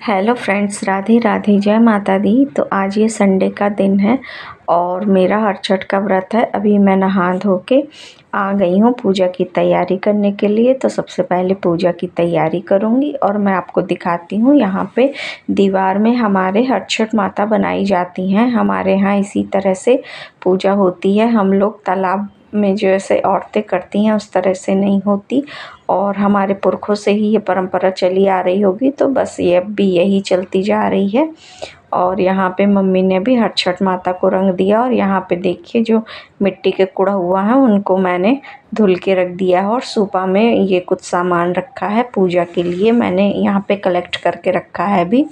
Hello friends, Radhe Radhe, जय माता दी। तो आज ये संडे का दिन है और मेरा हरछठ का व्रत है। अभी मैं नहा धो के आ गई हूँ पूजा की तैयारी करने के लिए। तो सबसे पहले पूजा की तैयारी करूँगी और मैं आपको दिखाती हूँ। यहाँ पे दीवार में हमारे हरछठ माता बनाई जाती हैं। हमारे यहाँ इसी तरह से पूजा होती है। हम लोग तालाब में जैसे औरतें करती हैं उस तरह से नहीं होती और हमारे पुरखों से ही ये परंपरा चली आ रही होगी। तो बस ये अब भी यही चलती जा रही है। और यहाँ पे मम्मी ने भी हरछठ माता को रंग दिया और यहाँ पे देखिए जो मिट्टी के कुड़ा हुआ है उनको मैंने धुल के रख दिया है। और सूपा में ये कुछ सामान रखा है पूजा के लिए, मैंने यहाँ पे कलेक्ट करके रखा है अभी।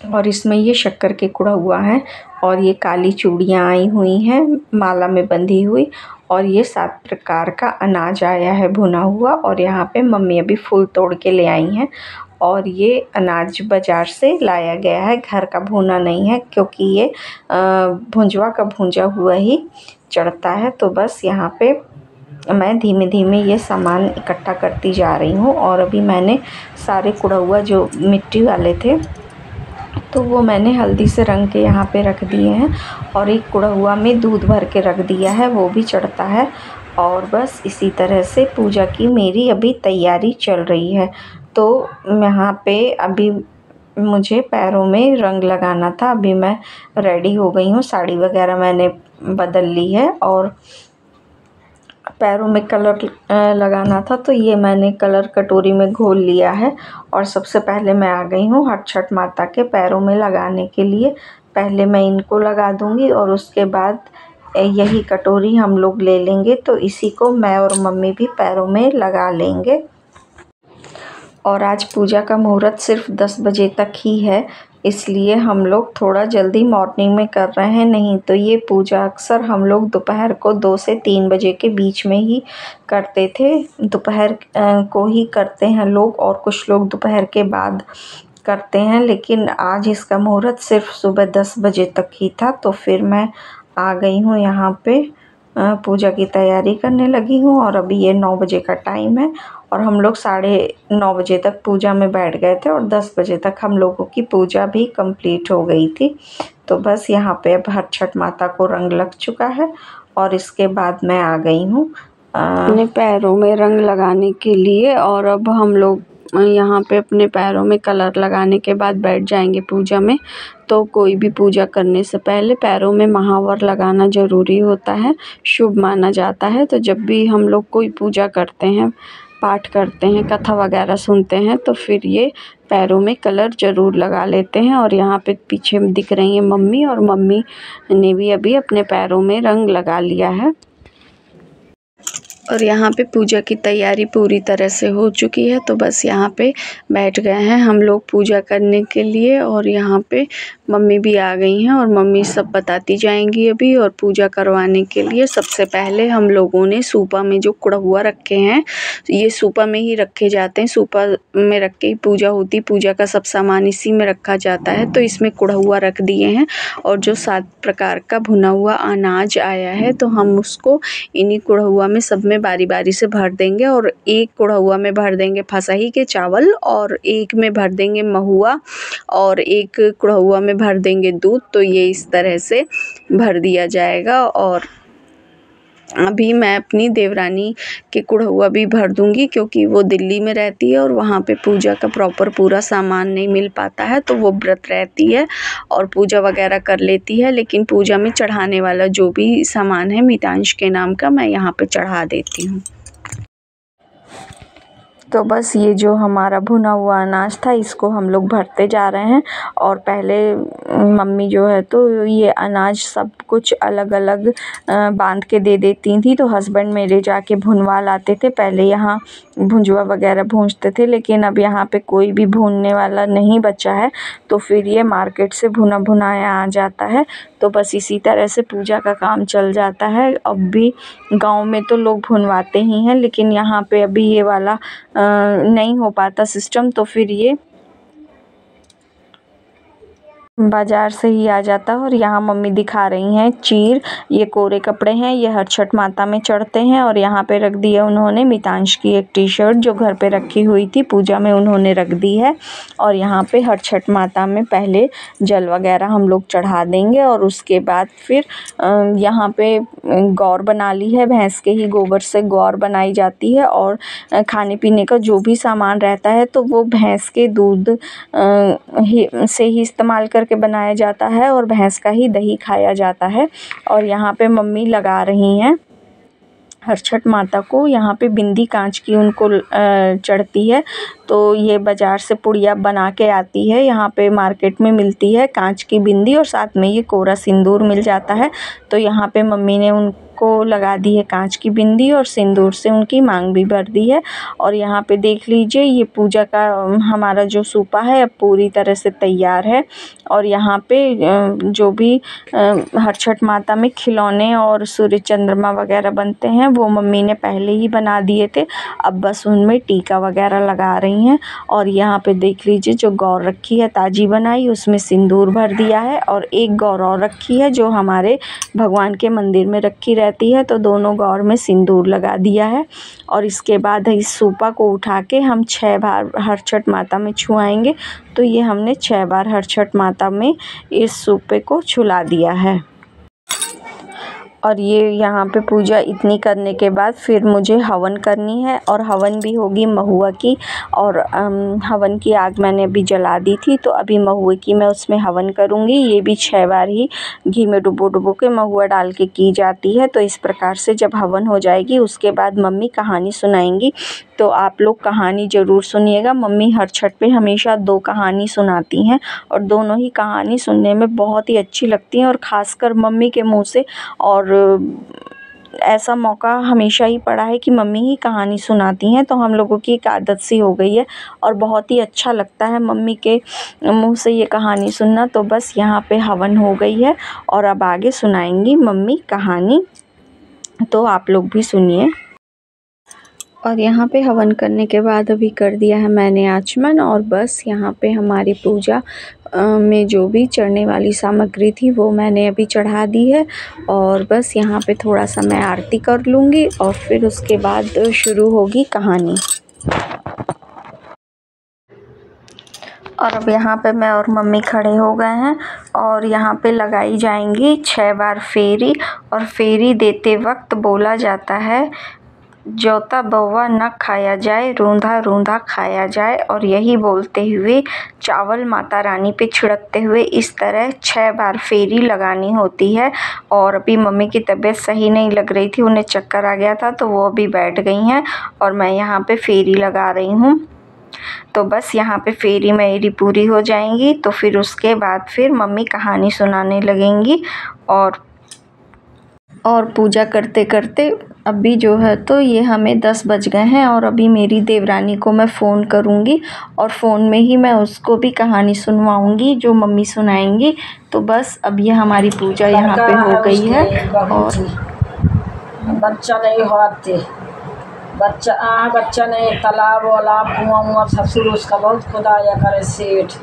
और इसमें ये शक्कर के कुड़ा हुआ है और ये काली चूड़ियाँ आई हुई हैं माला में बंधी हुई। और ये 7 प्रकार का अनाज आया है भुना हुआ। और यहाँ पे मम्मी अभी फूल तोड़ के ले आई हैं। और ये अनाज बाज़ार से लाया गया है, घर का भुना नहीं है, क्योंकि ये भुंजवा का भुंजा हुआ ही चढ़ता है। तो बस यहाँ पे मैं धीमे धीमे ये सामान इकट्ठा करती जा रही हूँ। और अभी मैंने सारे कुड़ा हुआ जो मिट्टी वाले थे तो वो मैंने हल्दी से रंग के यहाँ पे रख दिए हैं। और एक कुड़ा हुआ में दूध भर के रख दिया है, वो भी चढ़ता है। और बस इसी तरह से पूजा की मेरी अभी तैयारी चल रही है। तो यहाँ पे अभी मुझे पैरों में रंग लगाना था। अभी मैं रेडी हो गई हूँ, साड़ी वगैरह मैंने बदल ली है और पैरों में कलर लगाना था। तो ये मैंने कलर कटोरी में घोल लिया है। और सबसे पहले मैं आ गई हूँ हरछठ माता के पैरों में लगाने के लिए। पहले मैं इनको लगा दूँगी और उसके बाद यही कटोरी हम लोग ले लेंगे। तो इसी को मैं और मम्मी भी पैरों में लगा लेंगे। और आज पूजा का मुहूर्त सिर्फ 10 बजे तक ही है, इसलिए हम लोग थोड़ा जल्दी मॉर्निंग में कर रहे हैं। नहीं तो ये पूजा अक्सर हम लोग दोपहर को 2 से 3 बजे के बीच में ही करते थे। दोपहर को ही करते हैं लोग और कुछ लोग दोपहर के बाद करते हैं। लेकिन आज इसका मुहूर्त सिर्फ सुबह 10 बजे तक ही था। तो फिर मैं आ गई हूँ यहाँ पे पूजा की तैयारी करने लगी हूँ। और अभी ये 9 बजे का टाइम है और हम लोग 9:30 बजे तक पूजा में बैठ गए थे और 10 बजे तक हम लोगों की पूजा भी कंप्लीट हो गई थी। तो बस यहाँ पे अब हरछठ माता को रंग लग चुका है और इसके बाद मैं आ गई हूँ अपने पैरों में रंग लगाने के लिए। और अब हम लोग यहाँ पे अपने पैरों में कलर लगाने के बाद बैठ जाएंगे पूजा में। तो कोई भी पूजा करने से पहले पैरों में महावर लगाना ज़रूरी होता है, शुभ माना जाता है। तो जब भी हम लोग कोई पूजा करते हैं, पाठ करते हैं, कथा वगैरह सुनते हैं, तो फिर ये पैरों में कलर ज़रूर लगा लेते हैं। और यहाँ पे पीछे दिख रही है मम्मी, और मम्मी ने भी अभी अपने पैरों में रंग लगा लिया है। और यहाँ पे पूजा की तैयारी पूरी तरह से हो चुकी है। तो बस यहाँ पे बैठ गए हैं हम लोग पूजा करने के लिए। और यहाँ पे मम्मी भी आ गई हैं और मम्मी सब बताती जाएंगी अभी। और पूजा करवाने के लिए सबसे पहले हम लोगों ने सूपा में जो कुड़ा हुआ रखे हैं, ये सूपा में ही रखे जाते हैं, सूपा में रख के ही पूजा होती। पूजा का सब सामान इसी में रखा जाता है। तो इसमें कुड़ा हुआ रख दिए हैं और जो 7 प्रकार का भुना हुआ अनाज आया है तो हम उसको इन्हीं कुड़ा हुआ में सब में बारी बारी से भर देंगे। और एक कुड़ा हुआ में भर देंगे फसाही के चावल, और एक में भर देंगे महुआ, और एक कुड़ा हुआ में भर देंगे दूध। तो ये इस तरह से भर दिया जाएगा। और अभी मैं अपनी देवरानी के कुड़ा हुआ भी भर दूंगी, क्योंकि वो दिल्ली में रहती है और वहाँ पे पूजा का प्रॉपर पूरा सामान नहीं मिल पाता है। तो वो व्रत रहती है और पूजा वगैरह कर लेती है, लेकिन पूजा में चढ़ाने वाला जो भी सामान है मितांश के नाम का, मैं यहाँ पे चढ़ा देती हूँ। तो बस ये जो हमारा भुना हुआ अनाज था इसको हम लोग भरते जा रहे हैं। और पहले मम्मी जो है तो ये अनाज सब कुछ अलग अलग बांध के दे देती थी। तो हस्बैंड मेरे जाके भुनवा लाते थे। पहले यहाँ भुंजवा वगैरह भूंजते थे, लेकिन अब यहाँ पे कोई भी भूनने वाला नहीं बचा है। तो फिर ये मार्केट से भुना भुनाया आ जाता है। तो बस इसी तरह से पूजा का काम चल जाता है। अब भी गांव में तो लोग भुनवाते ही हैं, लेकिन यहाँ पे अभी ये वाला नहीं हो पाता सिस्टम। तो फिर ये बाज़ार से ही आ जाता है। और यहाँ मम्मी दिखा रही हैं चीर, ये कोरे कपड़े हैं, ये हर छठ माता में चढ़ते हैं। और यहाँ पे रख दिया उन्होंने मितांश की एक टी-शर्ट जो घर पे रखी हुई थी, पूजा में उन्होंने रख दी है। और यहाँ पे हर छठ माता में पहले जल वगैरह हम लोग चढ़ा देंगे और उसके बाद फिर यहाँ पे गौर बना ली है, भैंस के ही गोबर से गौर बनाई जाती है। और खाने पीने का जो भी सामान रहता है तो वो भैंस के दूध से ही इस्तेमाल करके बनाया जाता है और भैंस का ही दही खाया जाता है। और यहाँ पे मम्मी लगा रही हैं हर छठ माता को। यहाँ पे बिंदी कांच की उनको चढ़ती है, तो ये बाज़ार से पुड़िया बना के आती है। यहाँ पे मार्केट में मिलती है कांच की बिंदी और साथ में ये कोरा सिंदूर मिल जाता है। तो यहाँ पे मम्मी ने उनको लगा दी है कांच की बिंदी और सिंदूर से उनकी मांग भी भर दी है। और यहाँ पे देख लीजिए ये पूजा का हमारा जो सूपा है अब पूरी तरह से तैयार है। और यहाँ पे जो भी हर छठ माता में खिलौने और सूर्य चंद्रमा वगैरह बनते हैं वो मम्मी ने पहले ही बना दिए थे, अब बस उनमें टीका वगैरह लगा रही हैं। और यहाँ पे देख लीजिए जो गौर रखी है ताजी बनाई, उसमें सिंदूर भर दिया है। और एक गौर और रखी है जो हमारे भगवान के मंदिर में रखी रहती है, तो दोनों गौर में सिंदूर लगा दिया है। और इसके बाद इस सूपा को उठा के हम 6 बार हर छठ माता में छुआएंगे। तो ये हमने 6 बार हर छठ माता में इस सूपे को छुला दिया है। और ये यहाँ पे पूजा इतनी करने के बाद फिर मुझे हवन करनी है और हवन भी होगी महुआ की। और हवन की आग मैंने अभी जला दी थी, तो अभी महुए की मैं उसमें हवन करूँगी। ये भी 6 बार ही घी में डुबो के महुआ डाल के की जाती है। तो इस प्रकार से जब हवन हो जाएगी उसके बाद मम्मी कहानी सुनाएंगी, तो आप लोग कहानी ज़रूर सुनिएगा। मम्मी हर छठ पे हमेशा 2 कहानी सुनाती हैं और दोनों ही कहानी सुनने में बहुत ही अच्छी लगती हैं और ख़ासकर मम्मी के मुँह से। और ऐसा मौका हमेशा ही पड़ा है कि मम्मी ही कहानी सुनाती हैं, तो हम लोगों की एक आदत सी हो गई है और बहुत ही अच्छा लगता है मम्मी के मुंह से ये कहानी सुनना। तो बस यहाँ पे हवन हो गई है और अब आगे सुनाएंगी मम्मी कहानी, तो आप लोग भी सुनिए। और यहाँ पे हवन करने के बाद अभी कर दिया है मैंने आचमन और बस यहाँ पे हमारी पूजा में जो भी चढ़ने वाली सामग्री थी वो मैंने अभी चढ़ा दी है। और बस यहाँ पे थोड़ा सा मैं आरती कर लूँगी और फिर उसके बाद शुरू होगी कहानी। और अब यहाँ पे मैं और मम्मी खड़े हो गए हैं और यहाँ पे लगाई जाएंगी 6 बार फेरी। और फेरी देते वक्त बोला जाता है जोता बउआ न खाया जाए, रूंधा रूंधा खाया जाए। और यही बोलते हुए चावल माता रानी पे छिड़कते हुए इस तरह 6 बार फेरी लगानी होती है। और अभी मम्मी की तबीयत सही नहीं लग रही थी, उन्हें चक्कर आ गया था, तो वो अभी बैठ गई हैं और मैं यहाँ पे फेरी लगा रही हूँ। तो बस यहाँ पे फेरी मेरी पूरी हो जाएंगी तो फिर उसके बाद फिर मम्मी कहानी सुनाने लगेंगी। और पूजा करते करते अभी जो है तो ये हमें 10 बज गए हैं और अभी मेरी देवरानी को मैं फ़ोन करूँगी और फ़ोन में ही मैं उसको भी कहानी सुनवाऊँगी जो मम्मी सुनाएंगी। तो बस अब ये हमारी पूजा यहाँ पे हो गई है। और बच्चा नहीं होते, बच्चा नहीं, तालाब वाला कुआं ससुर उसका बहुत खुदाया करे सेठ,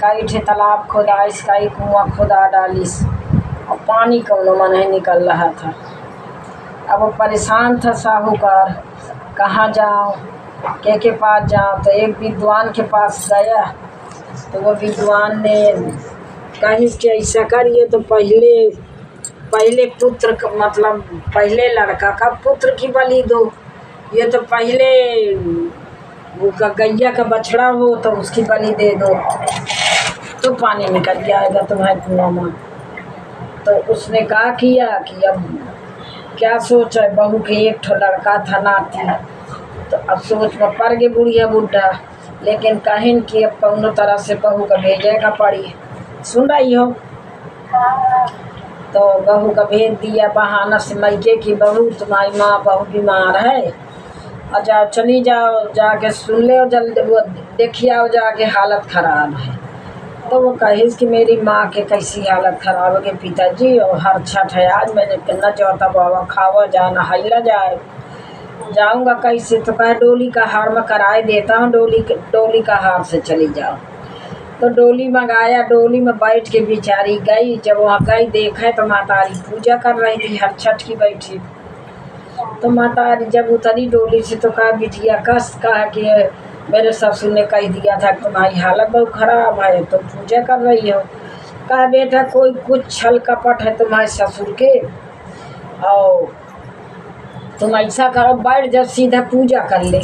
कई ठे तालाब खुदाइस, कई कुआं खुदा डालिस और पानी कौनो मन नहीं निकल रहा था। अब वो परेशान था साहूकार, कहाँ जाऊँ, के पास जाऊँ। तो एक विद्वान के पास गया, तो वो विद्वान ने कही कि ऐसा करिए तो पहले पुत्र मतलब पहले लड़का का पुत्र की बलि दो, ये तो पहले वो गैया का बछड़ा हो तो उसकी बलि दे दो तो पानी निकल जाएगा तुम्हारे कुआं में। तो उसने कहा किया कि अब क्या सोच है, बहू के एक ठो लड़का था नाती, तो अब सोच में पड़ गए बुढ़िया बुढ़ा, लेकिन कहिन कि अब कौनो तरह से बहू का भेजेगा पड़ी। सुन रही हो? तो बहू का भेज दिया बहाना से मैके की बहू तुम्हारी माँ बहुत बीमार है और जाओ चली जाओ, जाके सुन ले जल्दी, वो देखिए आओ जाके हालत ख़राब है। तो वो कहिस कि मेरी माँ के कैसी हालत ख़राब है कि पिताजी और हर छठ है आज, मैंने कहना चाहता बाबा खावा जा नहाइला जाए, जाऊँगा कैसे। तो कहे डोली का हार में कराए देता हूँ, डोली का हार से चली जाओ। तो डोली मंगाया, डोली में बैठ के बेचारी गई। जब वहाँ गई देखा तो मातारी पूजा कर रही थी, हर छठ की बैठी। तो मातारी जब उतरी डोली से तो कहा बिटिया कहा कि मेरे ससुर ने कह दिया था कि तुम्हारी हालत बहुत खराब है, तुम पूजा कर रही हो। कहा बेटा कोई कुछ छल कपट है तुम्हारे ससुर के, और तुम ऐसा करो बैठ जा सीधा पूजा कर ले।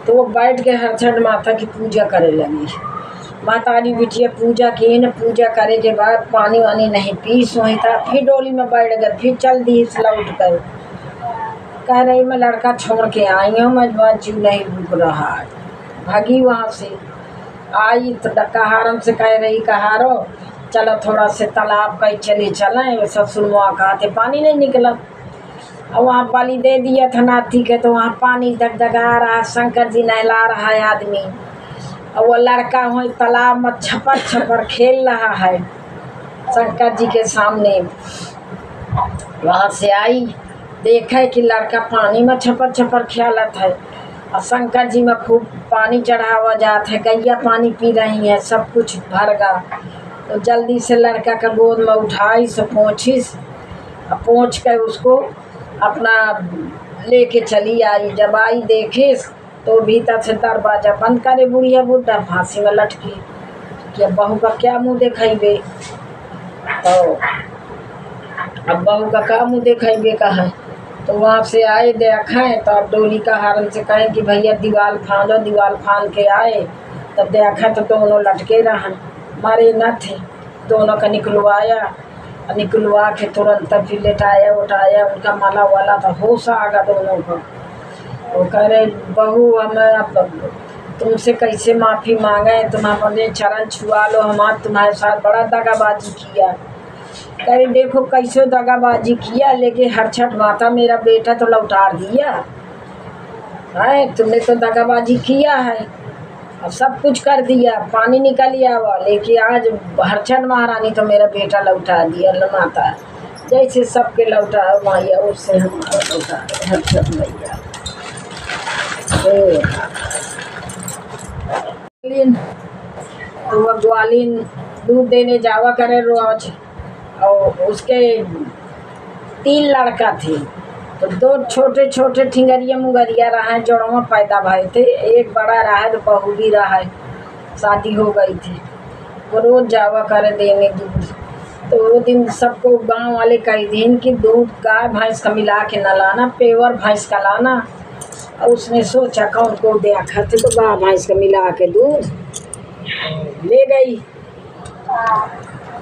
तो वो बैठ के हर छठ माता की पूजा करे लगी। मातारी बिटिया पूजा की न, पूजा करे के बाद पानी वानी नहीं पी सोई था, फिर डोली में बैठ गए, फिर चल दी लौट कर। कह रही मैं लड़का छोड़ के आई हूँ, मैं जीव नहीं रुक रहा है। भागी वहाँ से आई तो कहारम से कह रही कहारो चलो थोड़ा से तालाब कहीं चले चलें। ससुर वहाँ कहते पानी नहीं निकला। और वहाँ बलि दे दिया था नाती के, तो वहाँ पानी दगदगा रहा, शंकर जी नहला रहा है आदमी। और वो लड़का वहीं तालाब में छपर छपर खेल रहा है शंकर जी के सामने। वहाँ से आई देखे कि लड़का पानी में छपर छपर खेलत है, और शंकर जी में खूब पानी चढ़ावा जात है, गैया पानी पी रही है, सब कुछ भर गा। तो जल्दी से लड़का का गोद में उठाई से पहुँचिस, पहुँच कर उसको अपना लेके चली आई। जब आई देखे तो भीतर से दरवाजा बंद करे बुढ़िया बुढ़ा फांसी में लटकी कि अब बहू का क्या मुँह देखेबे। तो अब बहू का क्या मुँह देखेबे का है। तो वहाँ से आए देखें तो अब डोली का हारन से कहें कि भैया दीवार फाँदो। दीवार फाँद के आए तब देखें तो दोनों लटके रहन, मरे न थे। दोनों का निकलवाया, निकलवा के तुरंत फिर लेटाया उठाया, उनका माला वाला था, होश आ गया दोनों को। वो कह रहे बहू हमें अब तुमसे कैसे माफ़ी मांगे, तुम अपने चरण छुआ लो, हम तुम्हारे साथ बड़ा दगाबाजी किया। कह रहे देखो कैसे दगाबाजी किया, लेकिन हर छठ माता मेरा बेटा तो लौटा दिया है, तुमने तो दगाबाजी किया है, अब सब कुछ कर दिया, पानी निकल गया हुआ, लेकिन आज हरछठ महारानी तो मेरा बेटा लौटा दिया। न माता जैसे सबके लौटा मैया उससे हमारा लौटा हरछठ मैया। तो वह ग्वालिन दूध देने जावा करे रोज, और उसके 3 लड़का थे। तो 2 छोटे छोटे ठिंगरिया मुंगरिया रहा है, जोड़ों पैदा भए थे। एक बड़ा रहा है तो बहू भी रहा है, शादी हो गई थी। वो रोज जावा करे देने दूध। तो वो दिन सबको गांव वाले कह दिन कि दूध गाय भैंस का मिला के न लाना, पेवर भैंस का लाना। और उसने सोचा कौन को देखा थे, तो गाय भैंस का मिला के दूध ले गई।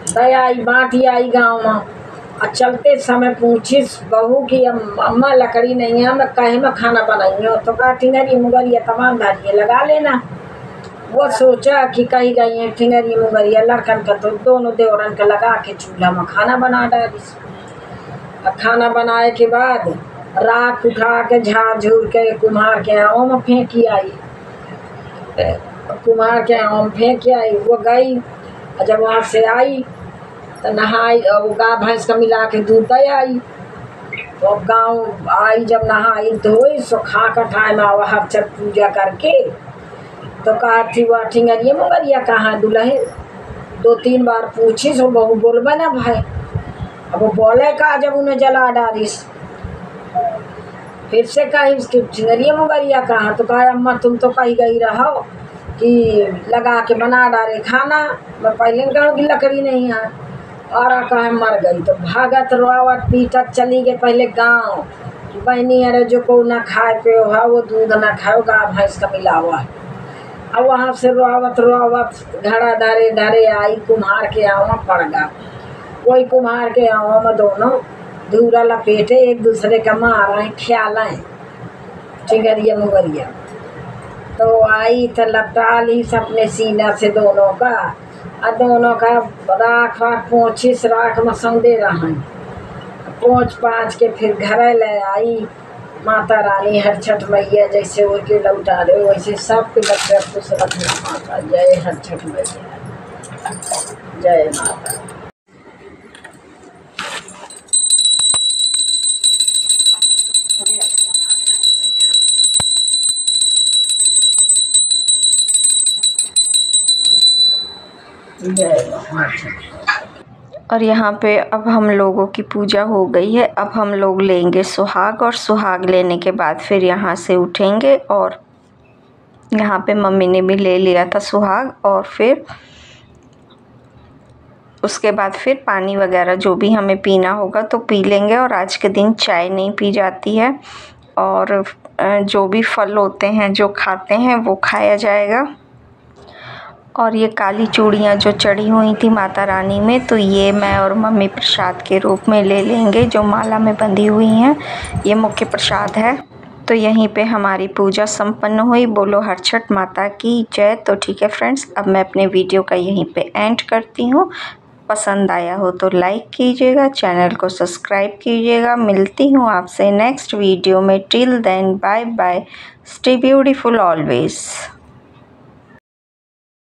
दया आई बाटी आई गाँव में, और चलते समय पूछिस बहू की अम्मा लकड़ी नहीं है, मैं कहे में खाना बनाई हो। तो कहा ठिंगरी मुगरिया तमाम धारिये लगा लेना। वो सोचा कि कही गई है ठिंगरी मुगरिया लड़कन का, तो दोनों देवरन का लगा के चूल्हा में खाना बना डाली। और खाना बनाए के बाद राख उठा के झाड़ झूर के कुम्हार के आँव में फेंकी आई। कुम्हार के आँव में फेंक आई। वो गई, और जब वहाँ से आई तो नहाई, और गाय भैंस का मिला के दूध दे आई। तो अब गाँव आई, जब नहाई धोई सो खा का टाइम आवा हर छठ पूजा करके। तो कहा थी वह ठिंगरिया मुंगरिया कहाँ दुल्हे, 2-3 बार पूछी सो बहू बोलबे ना भाई। अब वो बोले का जब उन्हें जला डालिस, फिर से कही उसकी ठिंगरिया मुंगरिया कहाँ। तो कहा अम्मा तुम तो कही गई रहो कि लगा के बना डाले खाना, मैं पहले कहूँ कि लकड़ी नहीं है। और कहे मर गई। तो भागत रोवत पीटत चली गई पहले गाँव कि बहनी अरे जो को ना खाए पे हो वो दूध ना खाओ, गाय भैंस का मिलावा। अब वहाँ से रोवत रोवत घड़ा धरे धरे आई, कुम्हार के आँव में पड़ गया। वही कुम्हार के आँव में दोनों धूरा लपेटे एक दूसरे का मार रहे ख्यालें ठिंगरिया मुगरिया। तो आई तो लपटा ली अपने सीना से दोनों का, और दोनों का राख वाख पोंछिस राख में सौंदे रहा। पोंछ पाँच के फिर घर ले आई। माता रानी हर छठ मैया जैसे वो के लौटा रहे वैसे सबके बच्चे खुश रखना। माता जय हर छठ मैया, जय माता। और यहाँ पे अब हम लोगों की पूजा हो गई है। अब हम लोग लेंगे सुहाग, और सुहाग लेने के बाद फिर यहाँ से उठेंगे। और यहाँ पे मम्मी ने भी ले लिया था सुहाग, और फिर उसके बाद फिर पानी वगैरह जो भी हमें पीना होगा तो पी लेंगे। और आज के दिन चाय नहीं पी जाती है, और जो भी फल होते हैं जो खाते हैं वो खाया जाएगा। और ये काली चूड़ियाँ जो चढ़ी हुई थी माता रानी में, तो ये मैं और मम्मी प्रसाद के रूप में ले लेंगे, जो माला में बंधी हुई हैं। ये मुख्य प्रसाद है। तो यहीं पे हमारी पूजा संपन्न हुई। बोलो हर छठ माता की जय। तो ठीक है फ्रेंड्स, अब मैं अपने वीडियो का यहीं पे एंड करती हूँ। पसंद आया हो तो लाइक कीजिएगा, चैनल को सब्सक्राइब कीजिएगा। मिलती हूँ आपसे नेक्स्ट वीडियो में। Till then bye bye, stay beautiful always.